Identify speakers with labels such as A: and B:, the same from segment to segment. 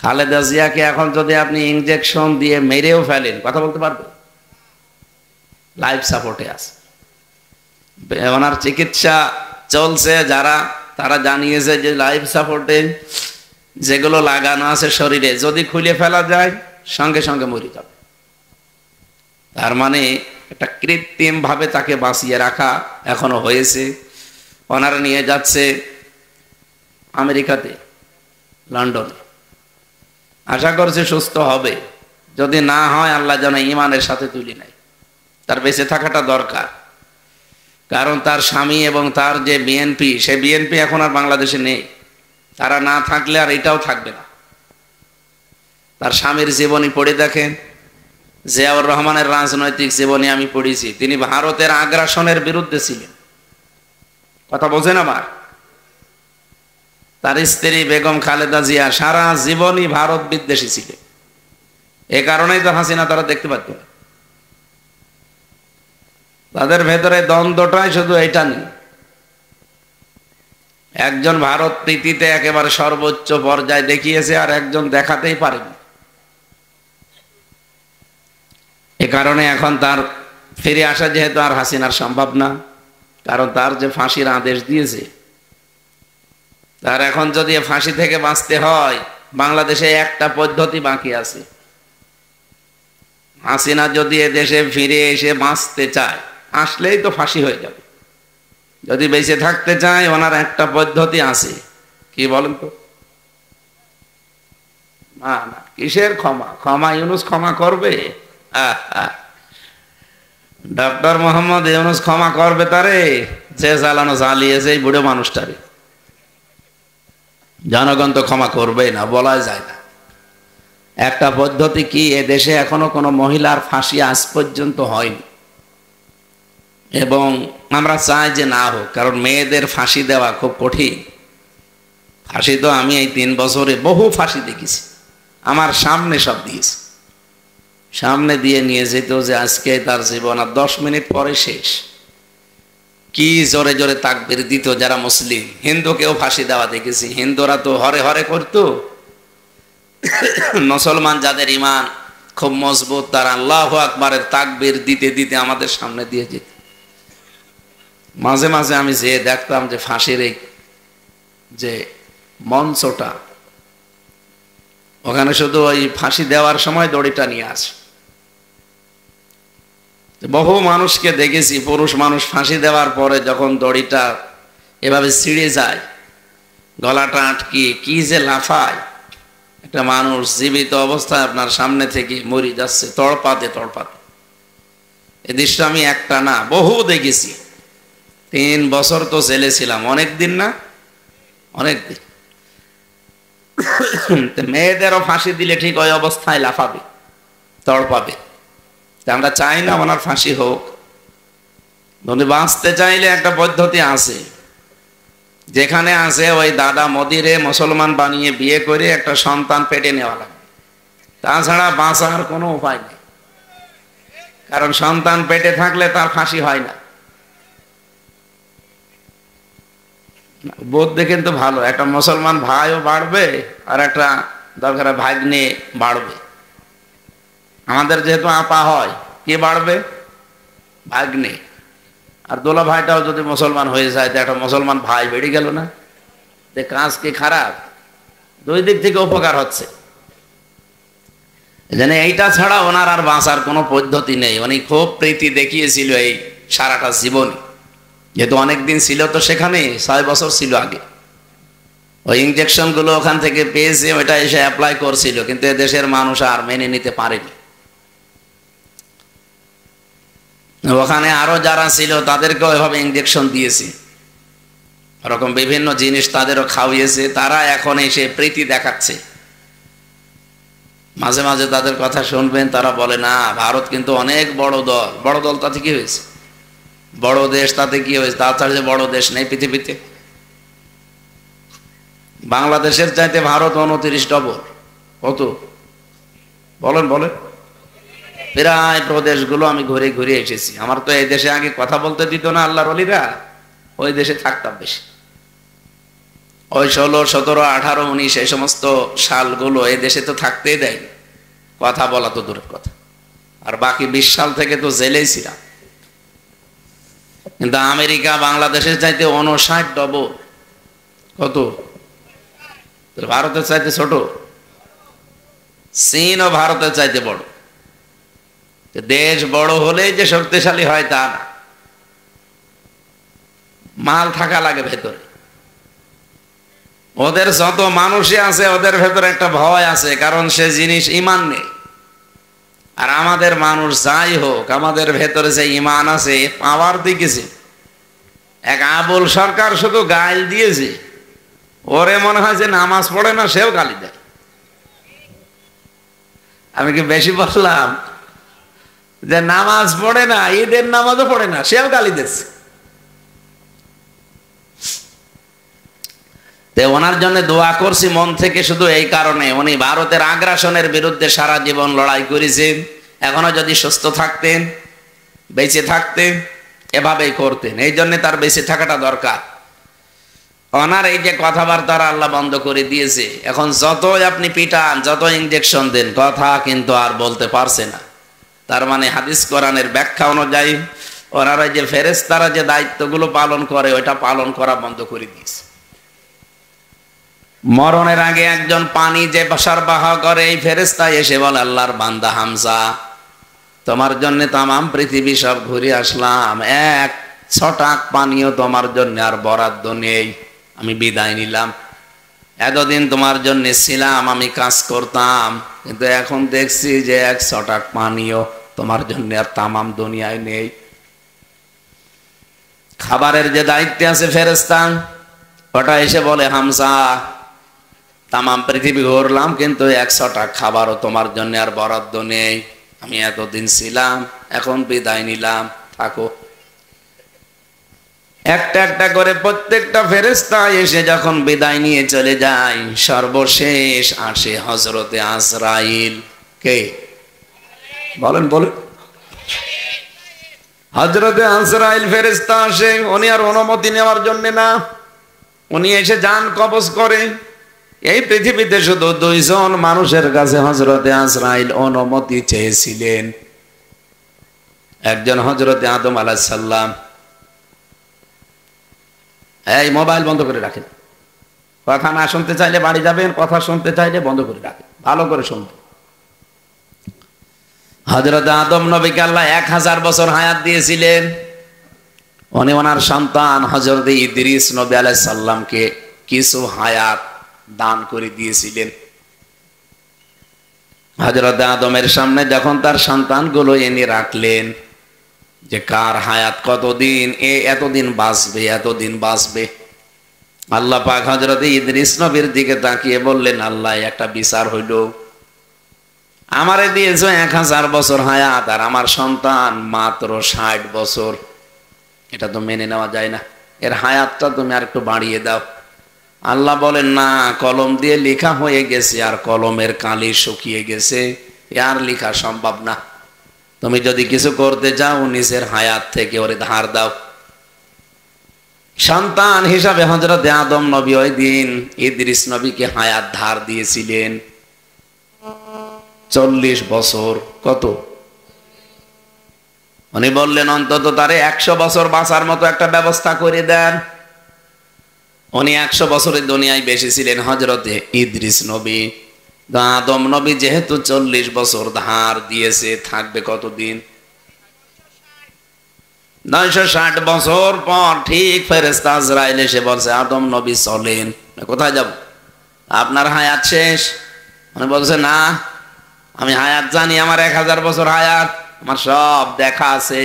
A: খালেদা জিয়াকে এখন যদি আপনি ইনজেকশন দিয়ে মেরেও ফেলেন, কথা বলতে পারবে? লাইফ সাপোর্টে আছে, ওনার চিকিৎসা চলছে। তারা জানিয়েছে যে লাইফ সাপোর্টে যেগুলো লাগানো আছে শরীরে, যদি খুলে ফেলা যায় সঙ্গে সঙ্গে মরে যাবে। তার মানে একটা কৃত্রিম ভাবে তাকে বাঁচিয়ে রাখা এখনো হয়েছে। ওনারা নিয়ে যাচ্ছে আমেরিকাতে, লন্ডনে। আশা করছে সুস্থ হবে, যদি না হয় আল্লাহ যেন ইমানের সাথে তুলি নেয়। তার বেঁচে থাকাটা দরকার, কারণ তার স্বামী এবং তার যে বিএনপি, সে বিএনপি এখন আর বাংলাদেশে নেই। তারা না থাকলে আর এটাও থাকবে না। তার স্বামীর জীবনী পড়ে দেখেন, জিয়াউর রহমানের রাজনৈতিক জীবনী আমি পড়েছি। তিনি ভারতের আগ্রাসনের বিরুদ্ধে ছিলেন, কথা বোঝেন আমার। তার স্ত্রী বেগম খালেদা জিয়া সারা জীবনই ভারত বিদ্বেষী ছিলেন। এ কারণেই তো হাসিনা তারা দেখতে পাচ্ছ না। তাদের ভেতরে দ্বন্দ্বটাই শুধু এটা নেই। একজন ভারত প্রীতিতে একেবারে সর্বোচ্চ পর্যায়ে দেখিয়েছে, আর একজন দেখাতেই পারেনি। এ কারণে এখন তার ফিরে আসা যেহেতু আর হাসিনার সম্ভব না, কারণ তার যে ফাঁসির আদেশ দিয়েছে, তার এখন যদি ফাঁসি থেকে বাঁচতে হয়, বাংলাদেশে একটা পদ্ধতি বাকি আছে। হাসিনা যদি এ দেশে ফিরে এসে বাঁচতে চায়, আসলেই তো ফাঁসি হয়ে যাবে। যদি বেঁচে থাকতে চায়, ওনার একটা পদ্ধতি আছে। কি বলেন তো? না না, কিসের ক্ষমা? ক্ষমা ইউনুস ক্ষমা করবে? ডক্টর মোহাম্মদ ইউনুস ক্ষমা করবে তারে? যে চালানো চালিয়েছে এই বুড়ো মানুষটারে। জনগণ তো ক্ষমা করবে না, বলা যায় না। একটা পদ্ধতি কি, এ দেশে এখনো কোনো মহিলার ফাঁসি আজ পর্যন্ত হয়নি, এবং আমরা চাই যে না হোক, কারণ মেয়েদের ফাঁসি দেওয়া খুব কঠিন। ফাঁসি তো আমি এই 3 বছরে বহু ফাঁসি দেখেছি, আমার সামনে সব দিয়েছে। সামনে দিয়ে নিয়ে যেত যে আজকে তার জীবন আর 10 মিনিট পরে শেষ। কি জোরে জোরে তাকবীর দিত যারা মুসলিম। হিন্দুকেও ফাঁসি দেওয়া দেখেছি, হিন্দুরা তো হরে হরে করতো। মুসলমান যাদের ইমান খুব মজবুত, তারা আল্লাহু আকবারের তাকবীর দিতে দিতে আমাদের সামনে দিয়ে যেত। মাঝে মাঝে আমি যে দেখতাম যে ফাঁসির এই যে মঞ্চটা, ওখানে শুধু ওই ফাঁসি দেওয়ার সময় দড়িটা নিয়ে আসে। বহু মানুষকে দেখেছি, পুরুষ মানুষ ফাঁসি দেওয়ার পরে যখন দড়িটা এভাবে ছিঁড়ে যায়, গলাটা আটকিয়ে কি যে লাফায়। একটা মানুষ জীবিত অবস্থায় আপনার সামনে থেকে মরে যাচ্ছে তড়পাতে তড়পাতে। এই দৃশ্য আমি একটা না, বহু দেখেছি। 3 বছর তো জেলে ছিলাম, অনেক দিন না? অনেক দিন। মেয়েদেরও ফাঁসি দিলে ঠিক ওই অবস্থায় লাফাবে, তড়পাবে। আমরা চাই না ওনার ফাঁসি হোক। উনি বাঁচতে চাইলে একটা পদ্ধতি আছে, যেখানে আছে ওই দাদা মোদিরে মুসলমান বানিয়ে বিয়ে করে একটা সন্তান পেটে নেওয়া লাগবে। তাছাড়া বাঁচার কোনো উপায় নেই, কারণ সন্তান পেটে থাকলে তার ফাঁসি হয় না। বুদ্ধি কিন্তু ভালো, একটা মুসলমান ভাইও বাড়বে, আর একটা দরকার ভাগ্নে বাড়বে। আমাদের যেহেতু আপা হয়, কে বাড়বে? ভাগ্নে। আর দোলা ভাইটাও যদি মুসলমান হয়ে যায়, তো একটা মুসলমান ভাই বেড়ে গেল না? যে কাজ কি খারাপ? 2 দিক থেকে উপকার হচ্ছে। জানে এইটা ছাড়া ওনার আর বাঁচার কোনো পদ্ধতি নেই। উনি খুব প্রীতি দেখিয়েছিল এই সারাটা জীবনে, যেহেতু অনেকদিন ছিল তো সেখানে, 6 বছর ছিল আগে। ওই ইঞ্জেকশন গুলো ওখান থেকে পেয়েছে, ওইটা এসে অ্যাপ্লাই করছিল, কিন্তু দেশের মানুষ আর মেনে নিতে পারেনি। ওখানে আরো যারা ছিল তাদেরকেও এভাবে ইঞ্জেকশন দিয়েছে, ওরকম বিভিন্ন জিনিস তাদেরও খাওয়িয়েছে। তারা এখন এসে প্রীতি দেখাচ্ছে। মাঝে মাঝে তাদের কথা শুনবেন, তারা বলে না ভারত কিন্তু অনেক বড় দল। বড় দল তাতে কি হয়েছে? বড় দেশ তাতে কি হয়েছে? তাছাড়া যে বড় দেশ নেই পৃথিবীতে। বাংলাদেশের চাইতে ভারত 29 ডবল। কত বলেন বলেন? প্রায় প্রদেশগুলো আমি ঘুরে ঘুরে এসেছি। আমার তো এই দেশে আগে কথা বলতে দিত না আল্লাহর ওলিরা, ওই দেশে থাকতাম বেশি। ওই 16, 17, 18, 19 এই সমস্ত সালগুলো এই দেশে তো থাকতেই দেয়নি, কথা বলা তো দূরের কথা। আর বাকি 20 সাল থেকে তো জেলেই ছিলাম। কিন্তু আমেরিকা বাংলাদেশের চাইতে 59 ডবল। কত? ভারতের চাইতে ছোট। চীনও ভারতের চাইতে বড়। দেশ বড় হলেই যে শক্তিশালী হয় তা না, মাল থাকা লাগে ভেতরে। ওদের যত মানুষই আছে ওদের ভেতরে একটা ভয় আছে, কারণ সে জিনিস ঈমান নেই। আর আমাদের মানুষ যাই হোক, আমাদের ভেতরে যে ঈমান আছে পাওয়ার দিকেছে। এক আবুল সরকার শুধু গাল দিয়েছে, ওরে মনে হয় যে নামাজ পড়ে না, সেও গালি দেয়। আমি কি বেশি বললাম? যে নামাজ পড়ে না, ঈদের নামাজও পড়ে না, সেও গালি দিচ্ছে। ওনার জন্য দোয়া করছি মন থেকে, শুধু এই কারণে উনি ভারতের আগ্রাসনের বিরুদ্ধে সারা জীবন লড়াই করেছেন। এখনো যদি সুস্থ থাকতেন, বেঁচে থাকতেন, এভাবেই করতেন। এই জন্য তার বেঁচে থাকাটা দরকার। ওনার এই যে কথাবার্তা আল্লাহ বন্ধ করে দিয়েছে। এখন যতই আপনি পিটান, যত ইনজেকশন দেন, কথা কিন্তু আর বলতে পারছে না। তার মানে হাদিস কোরআনের ব্যাখ্যা অনুযায়ী ওনারা যে ফেরেশতারা যে দায়িত্বগুলো পালন করে, ওইটা পালন করা বন্ধ করে দিয়েছে। মরণের আগে একজন পানি যে সরবরাহ করে, এই ফেরেশতা এসে বলে, আল্লাহর বান্দা হামজা, তোমার জন্য তামাম পৃথিবী সব ঘুরে আসলাম, এক ছটাক পানিও তোমার জন্য আর বরাদ্দ নেই, আমি বিদায় নিলাম। এতদিন তোমার জন্য ছিলাম, আমি কাজ করতাম, কিন্তু এখন দেখছি যে এক ছটাক পানিও তোমার জন্য আর তামাম দুনিয়ায় নেই। খাবারের যে দায়িত্ব আছে ফেরেশতা, ওটা এসে বলে, হামজা, তামাম পৃথিবী ঘুরলাম, কিন্তু 100টা খাবারও তোমার জন্য আর বরাদ্দ নেই, আমি এতদিন ছিলাম, এখন বিদায় নিলাম, থাকো। একটা একটা করে প্রত্যেকটা ফেরেশতা এসে যখন বিদায় নিয়ে চলে যায়, সর্বশেষ আসে হযরতে আজরাইল। কে? বলেন বলেন। হযরতে আজরাইল ফেরেশতা আসে। উনি আর অনুমতি নেওয়ার জন্য না, উনি এসে জান কবজ করে। এই পৃথিবীতে শুধু 2 জন মানুষের কাছে হযরতে আজরাইল অনুমতি চেয়েছিলেন। একজন হযরতে আদম আলাইহিস সালাম। এই মোবাইল বন্ধ করে রাখেন, কথা না শুনতে চাইলে বাড়ি যাবেন, কথা শুনতে চাইলে বন্ধ করে রাখেন, ভালো করে শুনতে। হযরতে আদম নবীকে আল্লাহ 1000 বছর হায়াত দিয়েছিলেন। উনি ওনার সন্তান হযরতে ইদ্রিস নবী আলাইহিস সালামকে কিছু হায়াত দান করে দিয়েছিলেন। হযরতে আদমের সামনে যখন তার সন্তানগুলো এনে রাখলেন যে কার হায়াত কতদিন, এতদিন বাঁচবে, এতদিন বাঁচবে, আল্লাহ পাক হযরতে ইদ্রিস নবীর দিকে তাকিয়ে বললেন, আল্লাহ একটা বিচার হইল, আমারে দিয়েছো 1000 বছর হায়াত, আর আমার সন্তান মাত্র 60 বছর। এটা তো মেনে নেওয়া যায় না, এর হায়াতটা তুমি আর একটু বাড়িয়ে দাও। আল্লাহ বলেন, না, কলম দিয়ে লেখা হয়ে গেছে, আর কলমের কালি শুকিয়ে গেছে, আর লেখা সম্ভব না। তুমি যদি কিছু করতে চাও, নিজের হায়াত থেকে ওরে ধার দাও। সন্তান হিসাবে হযরতে আদম নবী ওই দিন ইদ্রিস নবীকে হায়াত ধার দিয়েছিলেন 40 বছর। কত? উনি বললেন অন্তত তারে 100 বছর বাঁচার মতো একটা ব্যবস্থা করে দেন। উনি 100 বছরের দুনিয়ায় বেশি ছিলেন হযরতে ইদ্রিস নবী। আদম নবী যেহেতু 40 বছর ধার দিয়েছে, থাকবে কতদিন? 960 বছর পর ঠিক ফেরেশতা আজরাইল এসে বলছে, আদম নবী চলেন। কোথায় যাব? আপনার হায়াত শেষ। উনি বলছে, না, আমি হায়াত জানি, আমার 1000 বছর হায়াত, আমার সব দেখা আছে।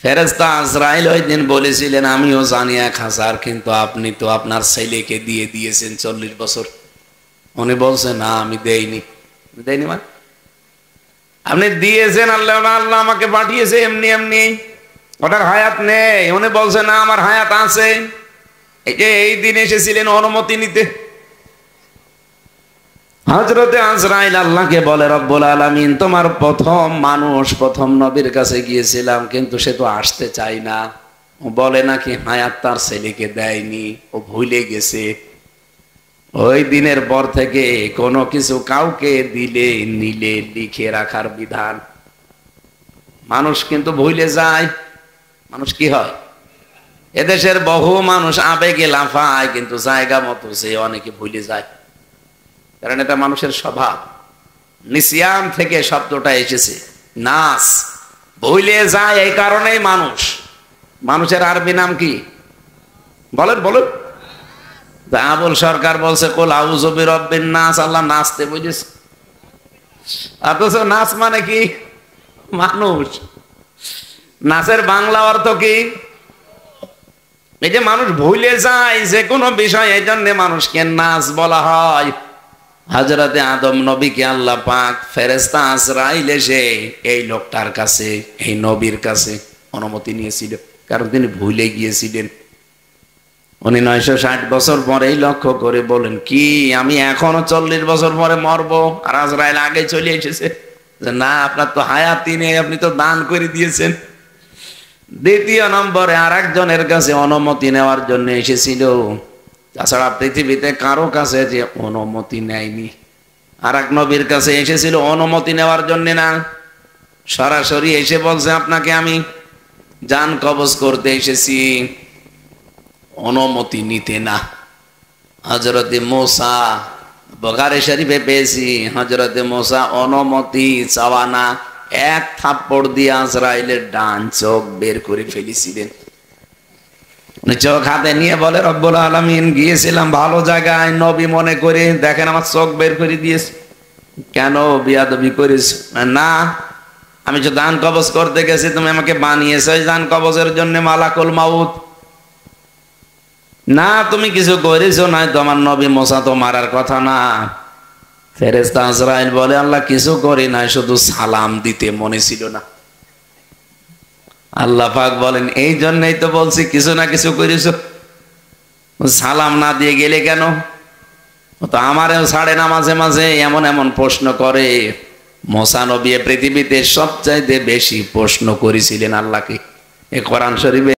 A: ফেরেশতা আজরাইল ওই দিন বলেছিলেন, আমিও জানি 1000, কিন্তু আপনি তো আপনার ছেলেকে দিয়ে দিয়েছেন 40 বছর। উনি বলছে, না, আমি দেইনি। দেইনি মানে? আপনি দিয়েছেন, আল্লাহ আল্লাহ আমাকে পাঠিয়েছে এমনি এমনি, ওটার হায়াত নেই। উনি বলছে, না, আমার হায়াত আছে। এই দিন এসেছিলেন অনুমতি নিতে। হযরতে আজরাইল আল্লাহকে বলে, রব্বুল আলামিন, তোমার প্রথম মানুষ, প্রথম নবীর কাছে গিয়েছিলাম, কিন্তু সে তো আসতে চায় না। বলে নাকি হায়াত তার ছেলেকে দেয়নি, ও ভুলে গেছে। ওই দিনের পর থেকে কোনো কিছু কাউকে দিলে নিলে লিখে রাখার বিধান। মানুষ কিন্তু ভুলে যায়। মানুষ কি হয়, এদেশের বহু মানুষ আবেগে লাফায়, কিন্তু জায়গা মতো সে অনেকে ভুলে যায়, কারণ এটা মানুষের স্বভাব। নিসিয়ান থেকে শব্দটা এসেছে, নাস, ভুলে যায়। এই কারণেই মানুষের আরবি নাম কি বলেন বলুন। আবুল সরকার বলছে কুল আউযু বিরাব্বিন নাস, আল্লাহ নাচতে বুঝেছে, অথচ নাচ মানে কি মানুষ। নাচের বাংলা অর্থ কি? এই যে মানুষ ভুলে যায় যে কোনো বিষয়, এই জন্য মানুষকে নাচ বলা হয়। হযরতে আদম নবীকে আল্লাহ পাক ফেরেশতা আজরাইল এসে এই লোকটার কাছে, এই নবীর কাছে অনুমতি নিয়েছিল, কারণ তিনি ভুলে গিয়েছিলেন। উনি 960 বছর পরেই লক্ষ্য করে বলেন, কি আমি এখনো 40 বছর পরে মরবো? আর আজরাইল আগে চলে এসেছে যে না, আপনার তো হায়াতই নেই, আপনি তো দান করে দিয়েছেন। দ্বিতীয় নম্বরে আর একজনের কাছে অনুমতি নেওয়ার জন্য এসেছিল, তাছাড়া পৃথিবীতে কারো কাছে যে অনুমতি নেয়নি। আর এক নবীর কাছে এসেছিল অনুমতি নেওয়ার জন্য না, সরাসরি এসে বলছে আপনাকে আমি জান কবজ করতে এসেছি, অনুমতি নিতে না। হযরতে মূসা, বুখারী শরীফে পেয়েছি, হযরতে মূসা অনুমতি চাওয়া না, এক থাপ্পড় দিয়ে আজরাইলের ডান চোখ বের করে ফেলেছিলেন। চোখ হাতে নিয়ে বলে, রব্বুল আলামিন, গিয়েছিলাম ভালো জায়গায়, নবী মনে করে, দেখেন আমার চোখ বের করে দিয়েছে। কেন বিয়াদবি করিস? না, আমি যে দান কবজ করতে গেছি, তুমি আমাকে বানিয়েছো দান কবজের জন্য মালাকুল মাউত। না, তুমি কিছু করেছো না, তোমার নবী মূসা তো মারার কথা না। ফেরেশতা আজরাইল বলে, আল্লাহ কিছু করি নাই, শুধু সালাম দিতে মনে ছিল না। আল্লাহ পাক বলেন, এই জন্যই তো বলছি কিছু না কিছু করেছো, সালাম না দিয়ে গেলে কেন? তো আমারও ছাড়ে না মাঝে মাঝে, এমন এমন প্রশ্ন করে। মূসা নবী পৃথিবীতে সবচাইতে বেশি প্রশ্ন করেছিলেন আল্লাহকে। এ কোরআন শরীফে